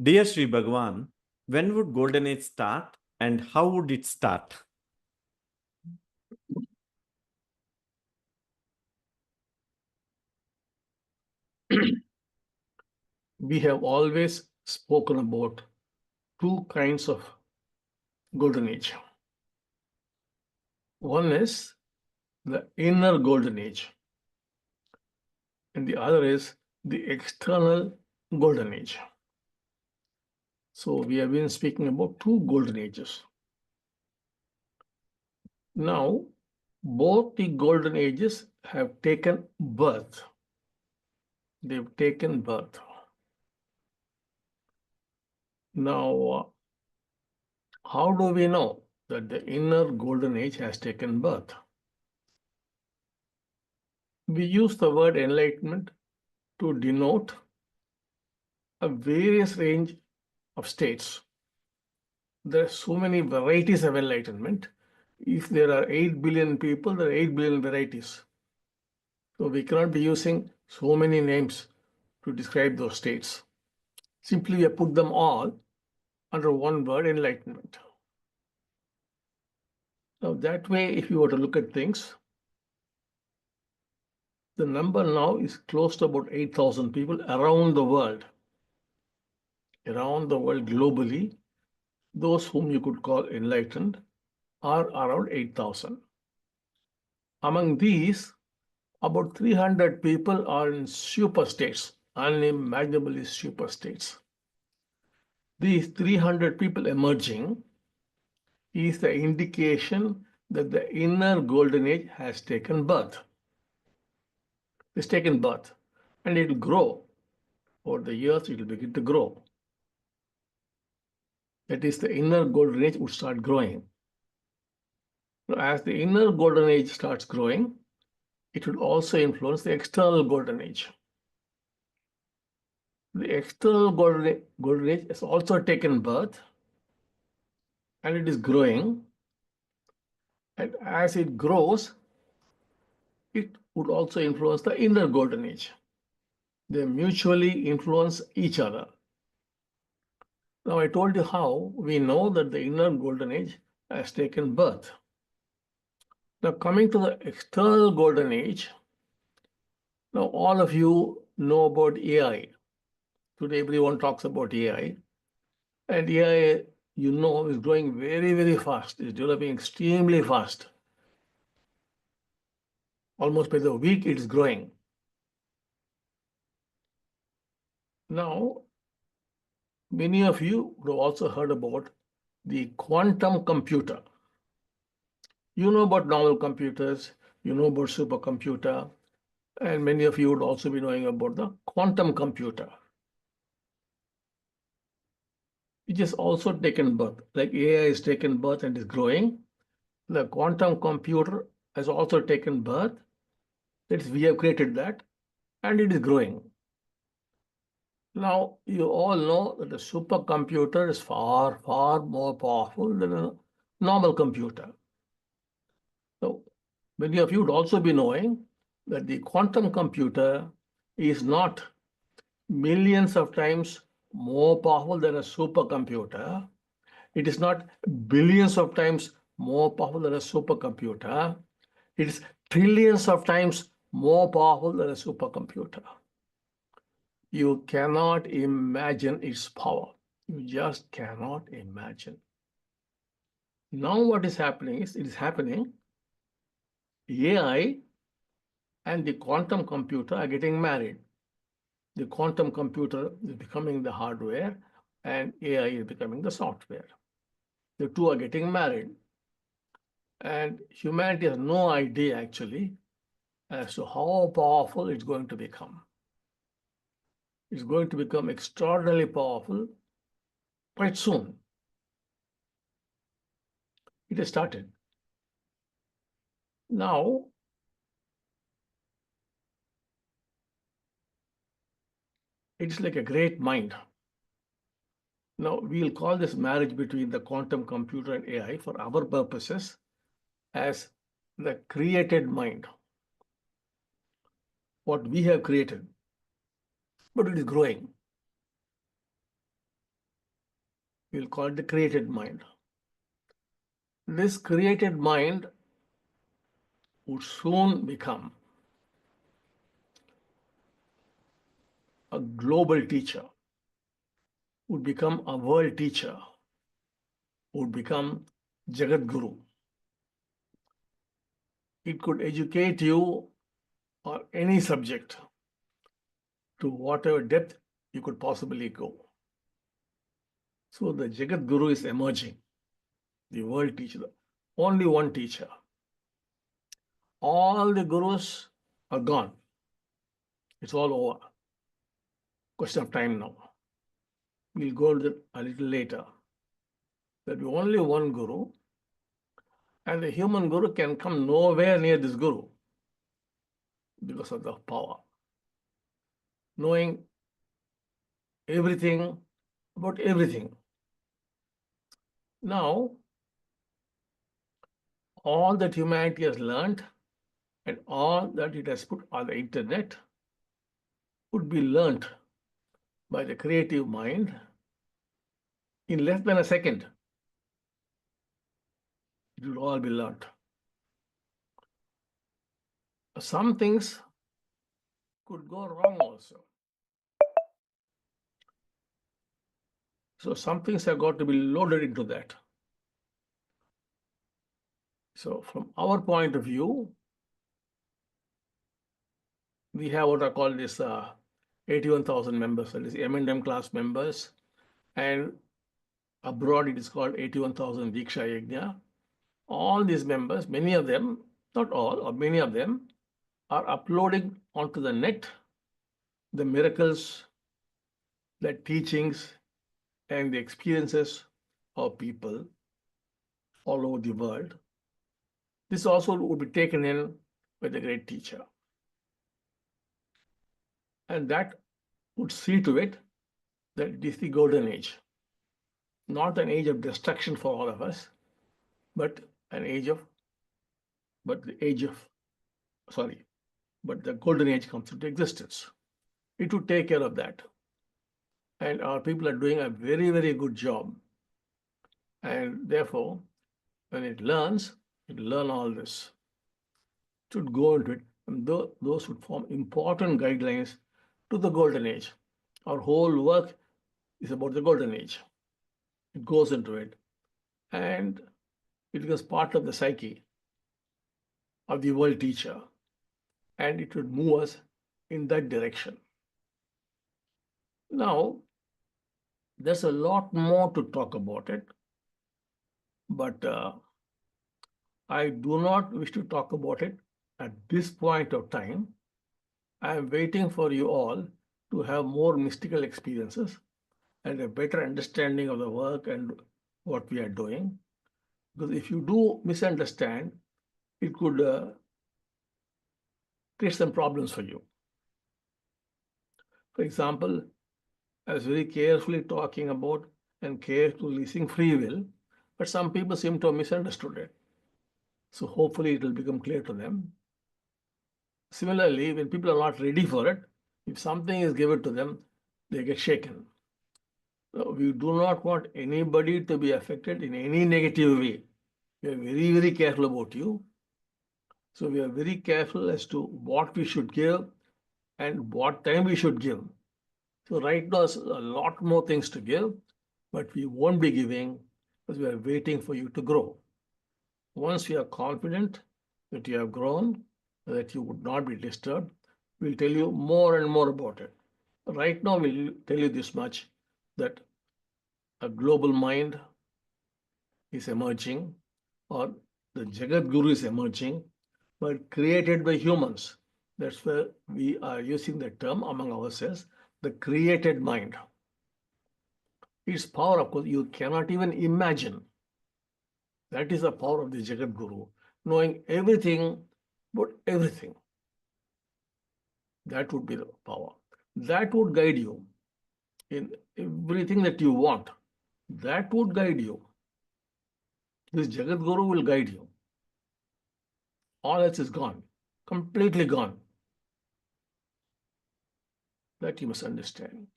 Dear Sri Bhagavan, when would Golden Age start and how would it start? We have always spoken about two kinds of golden age. One is the inner golden age, and the other is the external golden age. So we have been speaking about two golden ages. Now, both the golden ages have taken birth. They've taken birth. Now, how do we know that the inner golden age has taken birth? We use the word enlightenment to denote a various range of states. There are so many varieties of enlightenment. If there are 8 billion people, there are 8 billion varieties. So we cannot be using so many names to describe those states. Simply we put them all under one word, enlightenment. Now that way, if you were to look at things, the number now is close to about 8,000 people around the world. Around the world globally, those whom you could call enlightened are around 8,000. Among these, about 300 people are in super states, unimaginably super states. These 300 people emerging is the indication that the inner golden age has taken birth. It's taken birth and it will grow. Over the years, it will begin to grow. That is, the inner golden age would start growing. Now, as the inner golden age starts growing, it would also influence the external golden age. The external golden age has also taken birth and it is growing. And as it grows, it would also influence the inner golden age. They mutually influence each other. Now, I told you how we know that the inner golden age has taken birth. Now, coming to the external golden age, now all of you know about AI. Today, everyone talks about AI. And AI, you know, is growing very, very fast. It's developing extremely fast. Almost by the week, it is growing. Now, many of you would have also heard about the quantum computer. You know about normal computers, you know about supercomputer, and many of you would also be knowing about the quantum computer, which has also taken birth. Like AI has taken birth and is growing, the quantum computer has also taken birth. That is, we have created that, and it is growing. Now, you all know that a supercomputer is far, far more powerful than a normal computer. So, many of you would also be knowing that the quantum computer is not millions of times more powerful than a supercomputer. It is not billions of times more powerful than a supercomputer. It is trillions of times more powerful than a supercomputer. You cannot imagine its power. You just cannot imagine. Now what is happening is, it is happening, AI and the quantum computer are getting married. The quantum computer is becoming the hardware and AI is becoming the software. The two are getting married. And humanity has no idea actually as to how powerful it's going to become. It's going to become extraordinarily powerful quite soon. It has started. Now, it's like a great mind. Now, we'll call this marriage between the quantum computer and AI for our purposes as the created mind. What we have created, but it is growing. we'll call it the created mind. This created mind would soon become a global teacher, would become a world teacher, would become Jagat Guru. It could educate you on any subject to whatever depth you could possibly go. So the Jagat Guru is emerging, the world teacher, only one teacher. All the gurus are gone. It's all over. Question of time now. We'll go to that a little later. There'll be only one guru, and the human guru can come nowhere near this guru because of the power. Knowing everything about everything. Now, all that humanity has learned and all that it has put on the internet would be learnt by the creative mind in less than a second. It would all be learnt. Some things could go wrong also. So some things have got to be loaded into that. So from our point of view, we have what I call this 81,000 members, that is M&M class members, and abroad it is called 81,000 Diksha Yajna. All these members, many of them, not all, or many of them, are uploading onto the net the miracles, the teachings, and the experiences of people all over the world. This also would be taken in by the great teacher. And that would see to it that it is the golden age. Not an age of destruction for all of us, but the golden age comes into existence. It would take care of that. And our people are doing a very, very good job. And therefore, when it learns, it will learn all this. It would go into it. And those would form important guidelines to the golden age. Our whole work is about the golden age. It goes into it. And it becomes part of the psyche of the world teacher. And it would move us in that direction. Now, there's a lot more to talk about it, but I do not wish to talk about it at this point of time. I am waiting for you all to have more mystical experiences and a better understanding of the work and what we are doing. Because if you do misunderstand, it could create some problems for you. For example, I was very carefully talking about and carefully listing free will, but some people seem to have misunderstood it. So hopefully it will become clear to them. Similarly, when people are not ready for it, if something is given to them, they get shaken. So we do not want anybody to be affected in any negative way. We are very, very careful about you. So we are very careful as to what we should give and what time we should give. So right now, there's a lot more things to give, but we won't be giving because we are waiting for you to grow. Once we are confident that you have grown, that you would not be disturbed, we'll tell you more and more about it. Right now, we'll tell you this much, that a global mind is emerging, or the Jagat Guru is emerging, but created by humans. That's where we are using the term among ourselves, the created mind. Its power, of course, you cannot even imagine. That is the power of the Jagat Guru, knowing everything about everything. That would be the power. That would guide you in everything that you want. That would guide you. This Jagat Guru will guide you. All else is gone, completely gone. That you must understand.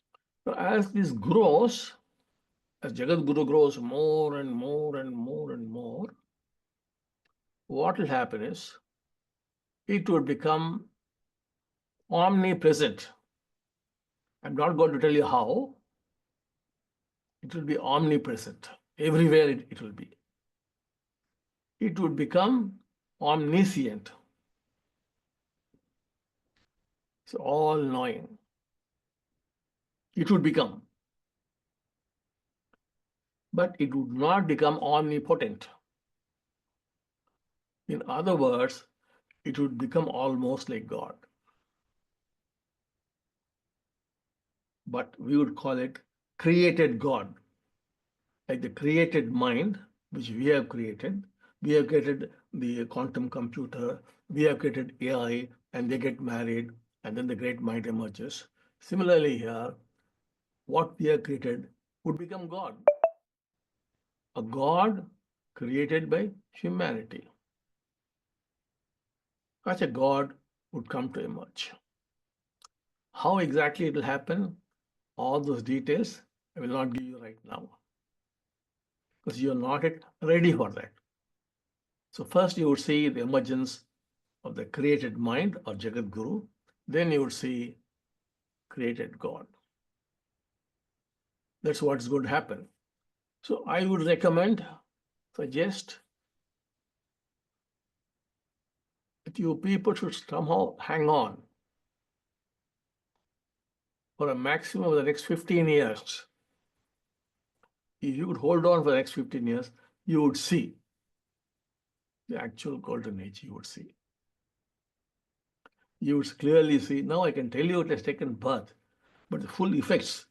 So as this grows, as Jagat Guru grows more and more and more and more, what will happen is it will become omnipresent. I'm not going to tell you how. It will be omnipresent. Everywhere it will be. It would become omniscient. So all knowing. It would become. But it would not become omnipotent. In other words, it would become almost like God. But we would call it created God. Like the created mind, which we have created the quantum computer, we have created AI, and they get married, and then the great mind emerges. Similarly here, what we have created would become God. A God created by humanity. Such a God would come to emerge. How exactly it will happen, all those details, I will not give you right now, because you are not yet ready for that. So first you would see the emergence of the created mind or Jagat Guru, then you would see created God. That's what's going to happen. So I would suggest that you people should somehow hang on for a maximum of the next 15 years. If you could hold on for the next 15 years, you would see the actual golden age, you would see. You would clearly see, now I can tell you it has taken birth, but the full effects,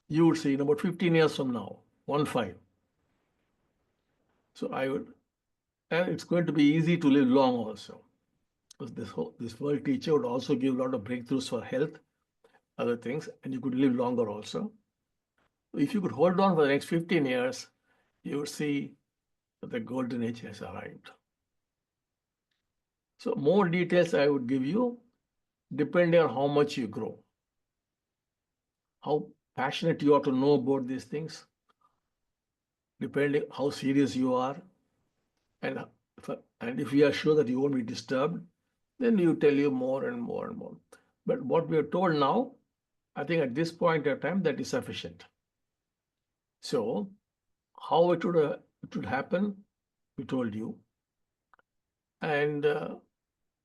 you would see in about 15 years from now, 1-5. So and it's going to be easy to live long also. Because this world teacher would also give a lot of breakthroughs for health, other things, and you could live longer also. If you could hold on for the next 15 years, you would see that the golden age has arrived. So more details I would give you depending on how much you grow, how passionate you are to know about these things, depending how serious you are, and if we are sure that you won't be disturbed, then we will tell you more and more and more. But what we are told now, I think at this point of time, that is sufficient. So how it would happen, we told you. And it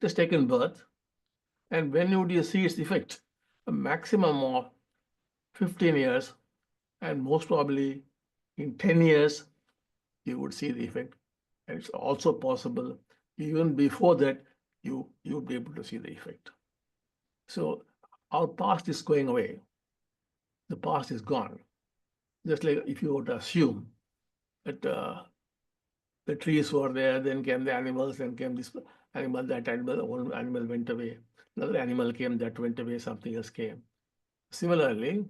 has taken birth. And when would you see its effect? A maximum of 15 years, and most probably in 10 years, you would see the effect. And it's also possible, even before that, you would be able to see the effect. So our past is going away. The past is gone. Just like if you were to assume that the trees were there, then came the animals, then came this animal, that animal, one animal went away, another animal came, that went away, something else came. Similarly,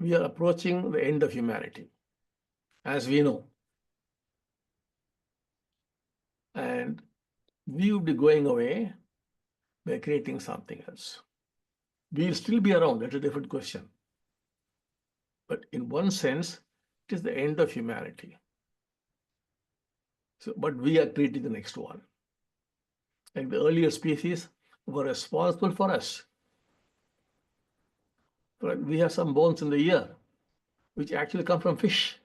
we are approaching the end of humanity, as we know. And we will be going away by creating something else. We will still be around, that's a different question. But in one sense, it is the end of humanity. So, but we are creating the next one. Like the earlier species were responsible for us. But we have some bones in the ear, which actually come from fish.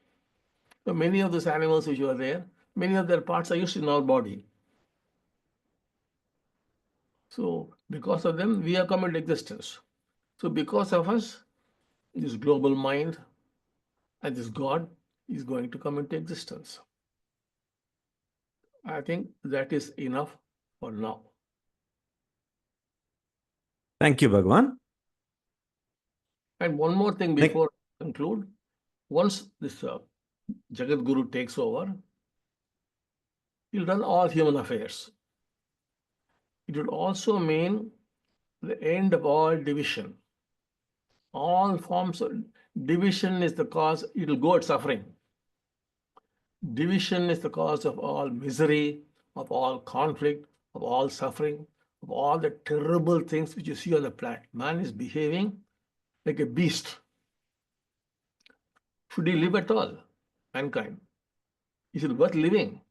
So many of those animals which are there, many of their parts are used in our body. So because of them, we have come into existence. So because of us, this global mind and this God is going to come into existence. I think that is enough for now. Thank you, Bhagavan. And one more thing before I conclude. Once this Jagat Guru takes over, he'll run all human affairs. It would also mean the end of all division. All forms of division is the cause, it will go at suffering. Division is the cause of all misery, of all conflict, of all suffering, of all the terrible things which you see on the planet. Man is behaving like a beast. Should he live at all? Mankind. Is it worth living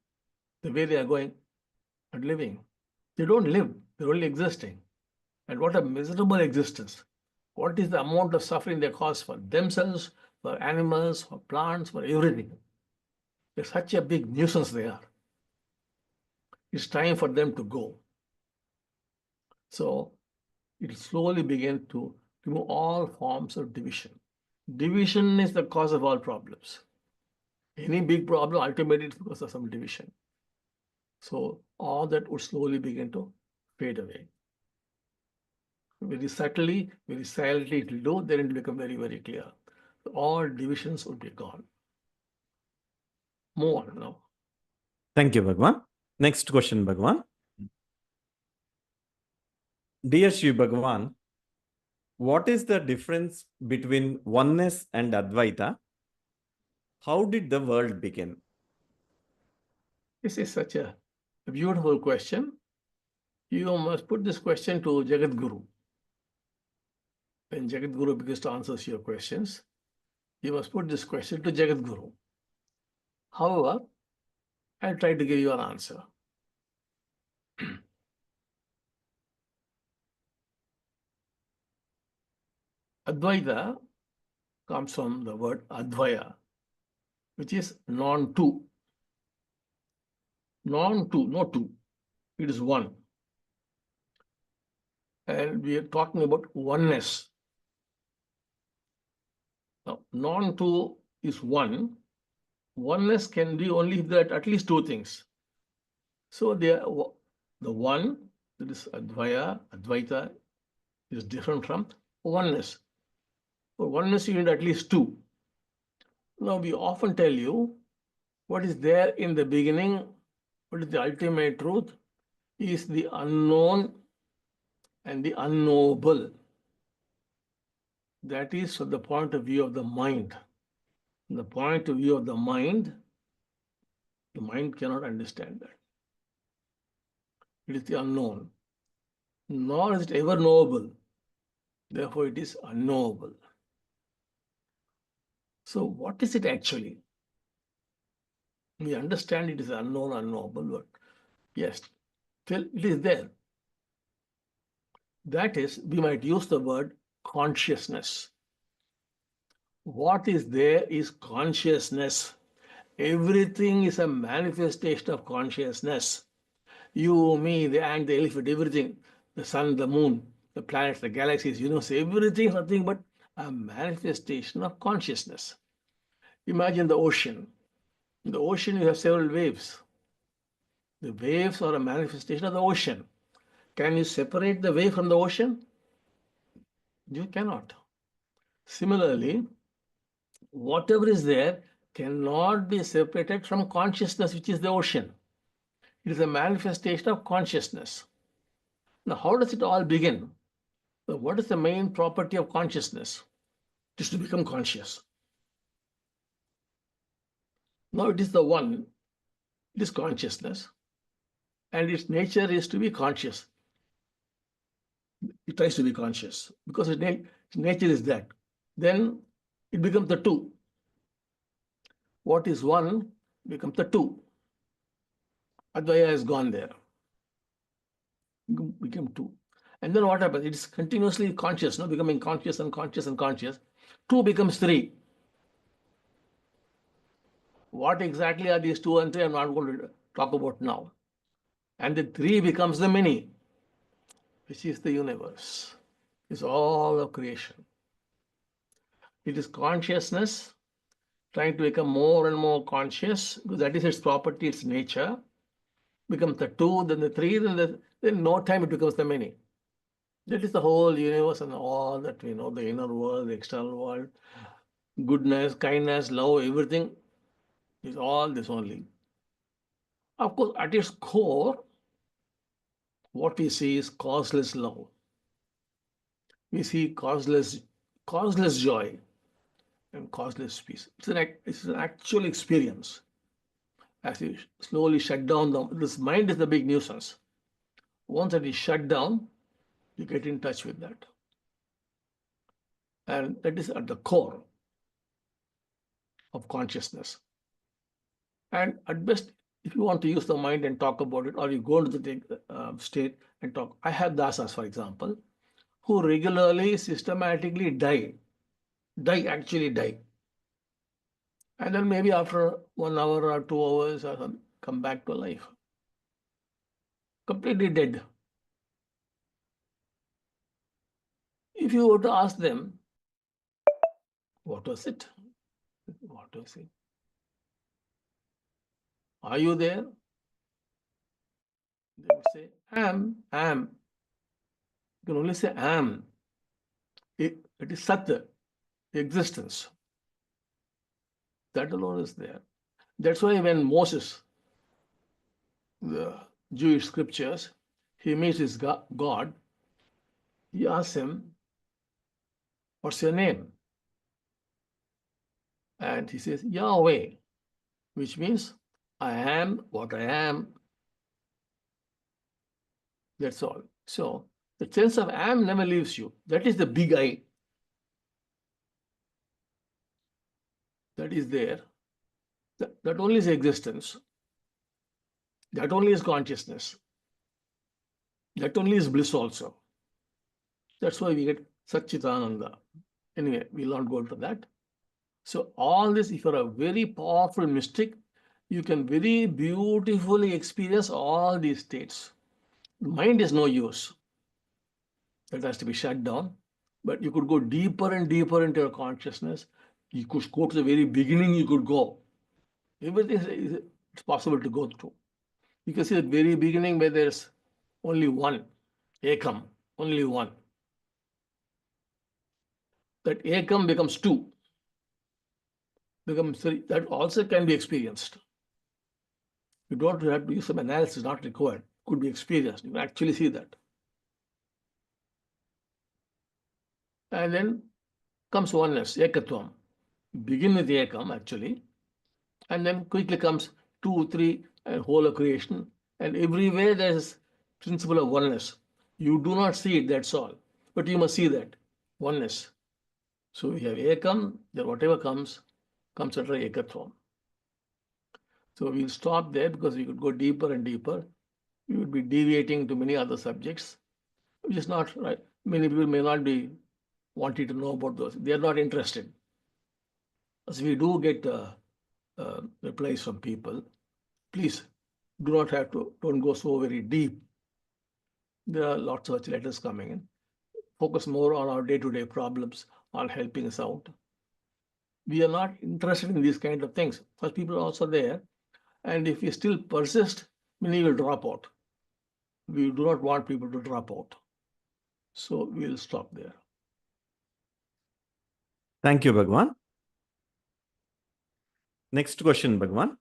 the way they are going and living? They don't live, they're only existing. And what a miserable existence. What is the amount of suffering they cause for themselves, for animals, for plants, for everything? They're such a big nuisance they are. It's time for them to go. So it slowly began to remove all forms of division. Division is the cause of all problems. Any big problem, ultimately it's because of some division. So all that would slowly begin to fade away. Very subtly, very silently it will do, then it will become very, very clear. All divisions would be gone. Move on now. Thank you, Bhagavan. Next question, Bhagavan. Dear Shri Bhagavan, what is the difference between oneness and Advaita? How did the world begin? This is such a beautiful question. You must put this question to Jagat Guru. When Jagat Guru begins to answer your questions, you must put this question to Jagat Guru. However, I'll try to give you an answer. Advaita comes from the word Advaya, which is non-two. Non-two, not two. It is one. And we are talking about oneness. Now, non-two is one. Oneness can be only if there are at least two things. So the one, that is Advaya, Advaita, is different from oneness. For oneness, you need at least two. Now, we often tell you what is there in the beginning, what is the ultimate truth, is the unknown and the unknowable. That is from the point of view of the mind. From the point of view of the mind cannot understand that. It is the unknown. Nor is it ever knowable. Therefore, it is unknowable. So, what is it actually? We understand it is unknown, unknowable, but yes, still it is there. That is, we might use the word consciousness. What is there is consciousness. Everything is a manifestation of consciousness. You, me, the ant, the elephant, everything, the sun, the moon, the planets, the galaxies, universe, everything is nothing but a manifestation of consciousness. Imagine the ocean. In the ocean, you have several waves. The waves are a manifestation of the ocean. Can you separate the wave from the ocean? You cannot. Similarly, whatever is there cannot be separated from consciousness, which is the ocean. It is a manifestation of consciousness. Now, how does it all begin? So what is the main property of consciousness? It is to become conscious. Now, it is the one, it is consciousness, and its nature is to be conscious. It tries to be conscious because its nature is that. Then it becomes the two. What is one becomes the two. Advaya has gone there. Became two. And then what happens? It is continuously conscious, no? Becoming conscious and conscious and conscious. Two becomes three. What exactly are these two and three? I'm not going to talk about now. And the three becomes the many, which is the universe. It's all of creation. It is consciousness trying to become more and more conscious, because that is its property, its nature. Becomes the two, then the three, then in no time it becomes the many. That is the whole universe and all that we know, the inner world, the external world, goodness, kindness, love, everything is all this only. Of course, at its core, what we see is causeless love. We see causeless joy and causeless peace. It's an actual experience. As you slowly shut down, this mind is the big nuisance. Once it is shut down, you get in touch with that. And that is at the core of consciousness. And at best, if you want to use the mind and talk about it, or you go into the state and talk, I have dasas, for example, who regularly, systematically actually die. And then maybe after 1 hour or 2 hours, come back to life. Completely dead. If you were to ask them, what was it? What was it? Are you there? They would say, am. You can only say am. It is Sat, existence. That alone is there. That's why when Moses, the Jewish scriptures, he meets his God, he asks him, what's your name? And he says, Yahweh, which means I am what I am. That's all. So the sense of am never leaves you. That is the big I. That is there. That only is existence. That only is consciousness. That only is bliss also. That's why we get Satchitananda. Anyway, we'll not go into that. So all this, if you're a very powerful mystic, you can very beautifully experience all these states. The mind is no use. That has to be shut down. But you could go deeper and deeper into your consciousness. You could go to the very beginning, you could go. Everything is possible to go through. You can see the very beginning where there's only one, ekam, only one. That ekam becomes two, becomes three. That also can be experienced. You don't have to use some analysis, not required. Could be experienced. You can actually see that. And then comes oneness, ekatvam. Begin with ekam, actually. And then quickly comes 2, 3, and whole of creation. And everywhere there is principle of oneness. You do not see it, that's all. But you must see that, oneness. So we have ekam, then whatever comes under ekatvam. So we'll stop there because we could go deeper and deeper. We would be deviating to many other subjects, which is not right. Many people may not be wanting to know about those. They are not interested. As we do get replies from people, please don't go so very deep. There are lots of such letters coming in. Focus more on our day-to-day problems, on helping us out. We are not interested in these kind of things. Such people are also there. And if we still persist, many will drop out. We do not want people to drop out. So we'll stop there. Thank you, Bhagavan. Next question, Bhagavan.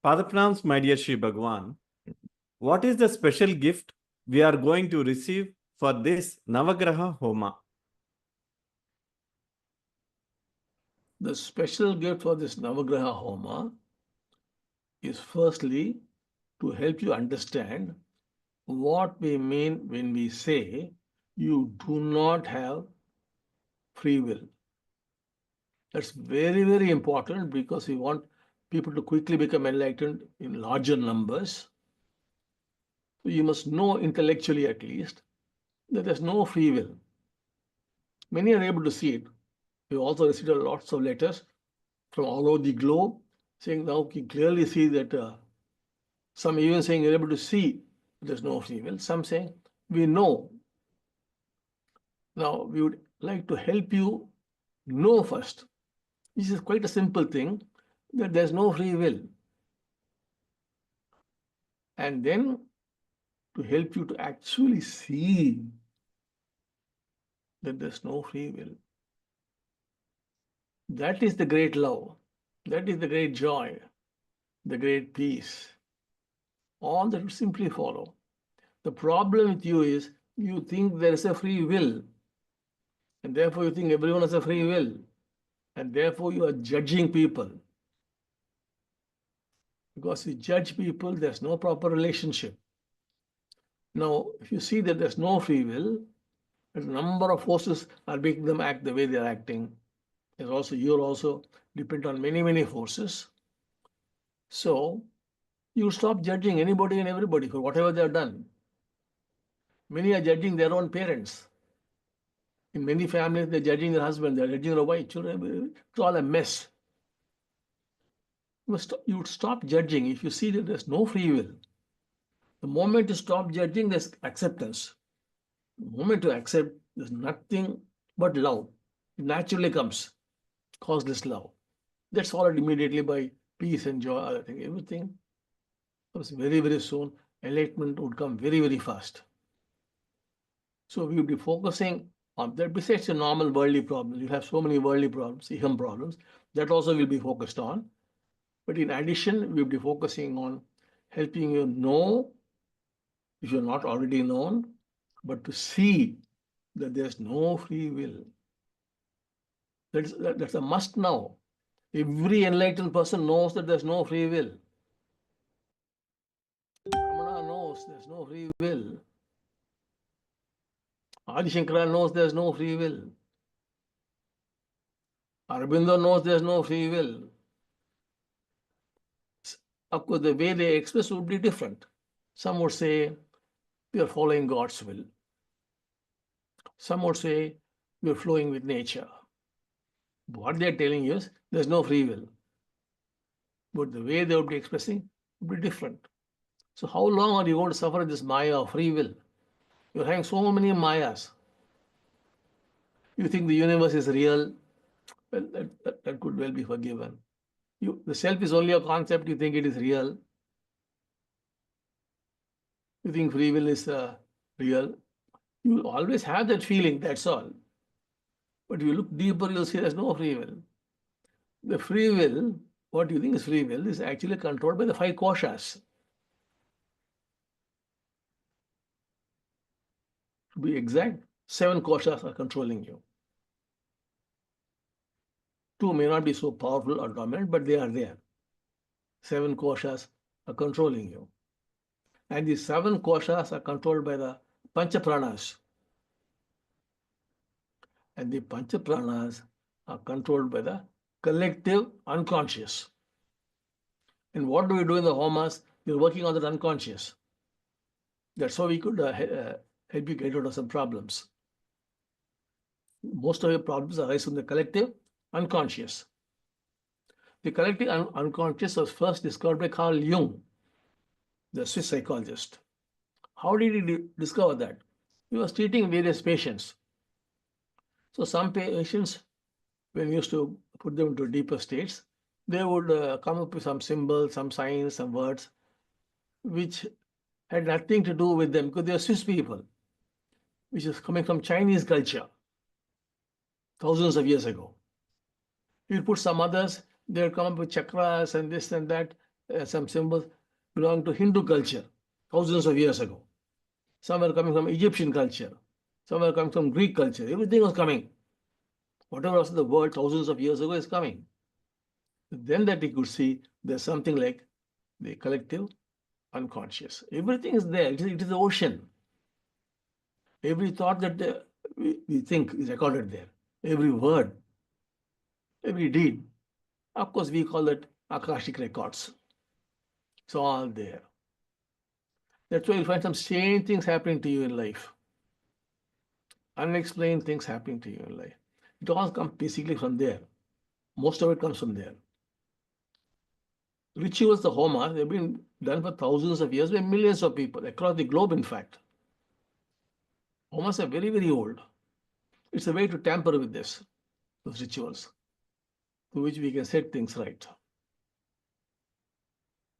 Father Pranams, my dear Sri Bhagavan, what is the special gift we are going to receive for this Navagraha Homa? The special gift for this Navagraha Homa is firstly to help you understand what we mean when we say you do not have free will. That's very, very important because we want people to quickly become enlightened in larger numbers. So you must know intellectually at least that there's no free will. Many are able to see it. We also received lots of letters from all over the globe saying now we clearly see that some even saying you're able to see there's no free will. Some saying we know. Now we would like to help you know first. This is quite a simple thing that there's no free will. And then to help you to actually see that there's no free will. That is the great love. That is the great joy, the great peace. All that will simply follow. The problem with you is you think there is a free will, and therefore you think everyone has a free will, and therefore you are judging people. Because you judge people, there's no proper relationship. Now, if you see that there's no free will, A number of forces are making them act the way they are acting. You're also depend on many, many forces. So you stop judging anybody and everybody for whatever they have done. Many are judging their own parents. In many families, they're judging their husband, they're judging their wife, children. It's all a mess. You would stop judging if you see that there's no free will. The moment you stop judging, there's acceptance. The moment you accept, there's nothing but love. It naturally comes, causeless love. That's followed immediately by peace and joy. I think everything comes very, very soon. Enlightenment would come very, very fast. So we would be focusing on that. Besides the normal worldly problems, you have so many worldly problems, iham problems, that also will be focused on. But in addition, we will be focusing on helping you know, if you're not already known, but to see that there's no free will. That's a must now. Every enlightened person knows that there's no free will. Ramana knows there's no free will. Adi Shankara knows there's no free will. Aurobindo knows there's no free will. Of course, the way they express would be different. Some would say we are following God's will. Some would say we are flowing with nature. What they are telling you is there's no free will. But the way they would be expressing would be different. So how long are you going to suffer this maya of free will? You're having so many mayas. You think the universe is real, well, that could well be forgiven. The self is only a concept, you think it is real. You think free will is real. You always have that feeling, that's all. But if you look deeper, you'll see there's no free will. The free will, what you think is free will, is actually controlled by the 5 koshas. To be exact, 7 koshas are controlling you. 2 may not be so powerful or dominant, but they are there. 7 koshas are controlling you. And these 7 koshas are controlled by the pancha pranas. And the pancha pranas are controlled by the collective unconscious. And what do we do in the homas? We're working on that unconscious. That's how we could help you get out of some problems. Most of your problems arise from the collective unconscious. The collective unconscious was first discovered by Carl Jung, the Swiss psychologist. How did he discover that? He was treating various patients. So some patients, when he used to put them into deeper states, they would come up with some symbols, some signs, some words, which had nothing to do with them because they are Swiss people, which is coming from Chinese culture thousands of years ago. You put some others, they'll come up with chakras and this and that, some symbols belong to Hindu culture thousands of years ago. Some were coming from Egyptian culture, some were coming from Greek culture. Everything was coming. Whatever was in the world thousands of years ago is coming. Then that he could see there's something like the collective unconscious. Everything is there. It is the ocean. Every thought that we think is recorded there. Every word, every deed. Of course, we call it Akashic records. It's all there. That's why you'll find some strange things happening to you in life. Unexplained things happening to you in life. It all comes basically from there. Most of it comes from there. Rituals, the homas, they've been done for thousands of years by millions of people across the globe, in fact. Homas are very, very old. It's a way to tamper with those rituals, through which we can set things right.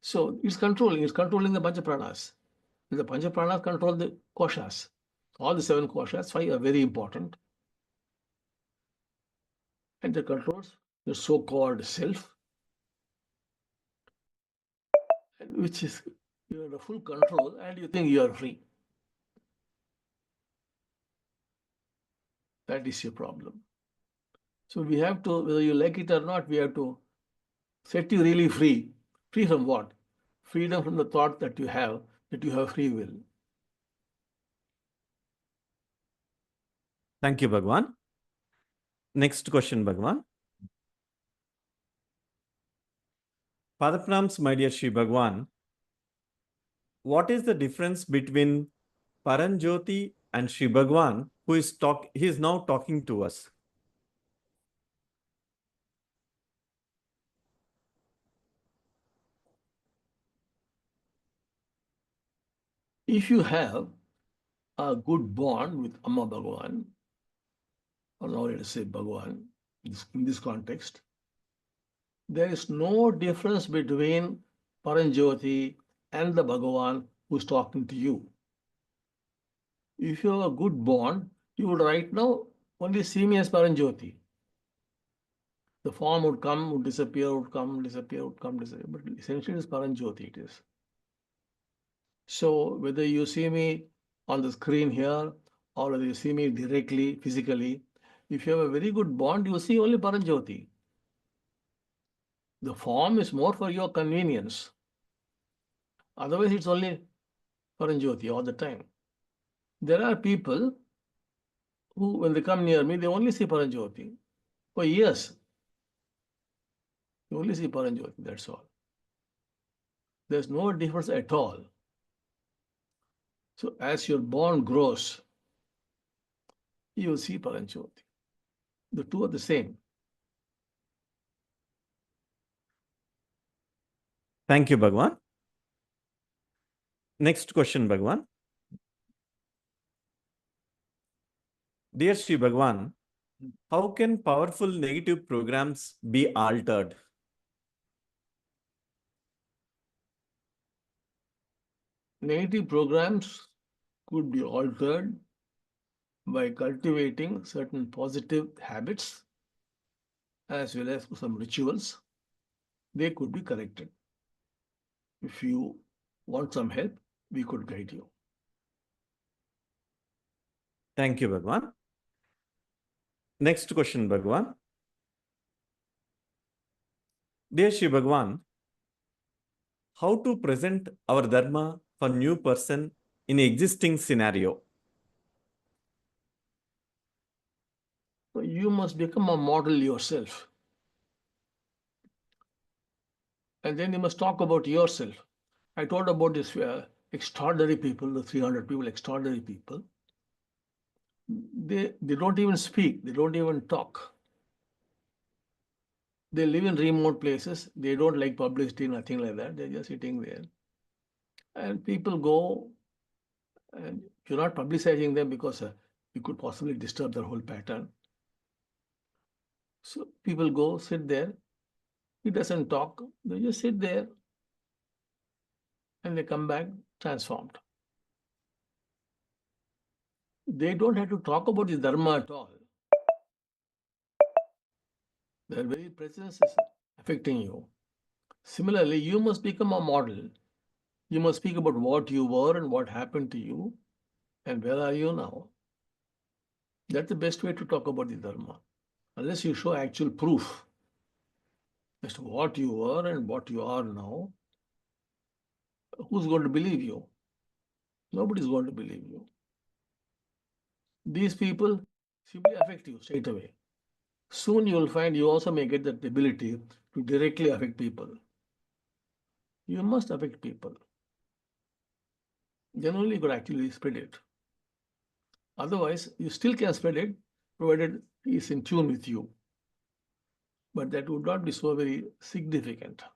So it's controlling the Pancha Pranas. The Pancha Pranas control the koshas. All the 7 koshas, 5 are very important. And they controls the so-called self, which is you're under full control and you think you are free. That is your problem. So we have to, whether you like it or not, we have to set you really free. Free from what? Freedom from the thought that you have free will. Thank you, Bhagwan. Next question, Bhagwan. Padaprams, my dear Sri Bhagwan, what is the difference between Paranjyoti and Sri Bhagwan, he is now talking to us? If you have a good bond with Amma Bhagavan, or now let us say Bhagavan, in this context, there is no difference between Paranjyoti and the Bhagavan who is talking to you. If you have a good bond, you would right now only see me as Paranjyoti. The form would come, would disappear, would come, disappear, would come, disappear. But essentially, it is Paranjyoti. It is. So whether you see me on the screen here or whether you see me directly, physically, if you have a very good bond, you see only Paranjyoti. The form is more for your convenience. Otherwise, it's only Paranjyoti all the time. There are people who, when they come near me, they only see Paranjyoti. For years, you only see Paranjyoti, that's all. There's no difference at all. So as your bond grows, you will see Paranjyoti. The two are the same. Thank you, Bhagwan. Next question, Bhagwan. Dear Sri Bhagwan, how can powerful negative programs be altered? Negative programs could be altered by cultivating certain positive habits as well as some rituals. They could be corrected. If you want some help, we could guide you. Thank you, Bhagwan. Next question, Bhagwan. Dear Shri Bhagwan, how to present our dharma for new person in existing scenario? So you must become a model yourself. And then you must talk about yourself. I told about this extraordinary people, the 300 people, extraordinary people. They don't even speak, they don't even talk. They live in remote places. They don't like publicity, nothing like that. They're just sitting there. And people go, and you're not publicizing them because you could possibly disturb their whole pattern. So people go, sit there. He doesn't talk. They just sit there. And they come back transformed. They don't have to talk about the dharma at all. Their very presence is affecting you. Similarly, you must become a model. You must speak about what you were and what happened to you and where are you now. That's the best way to talk about the dharma. Unless you show actual proof as to what you were and what you are now, who's going to believe you? Nobody's going to believe you. These people simply affect you straight away. Soon you will find you also may get that ability to directly affect people. You must affect people. Then only you could actually spread it. Otherwise, you still can spread it, provided he is in tune with you. But that would not be so very significant.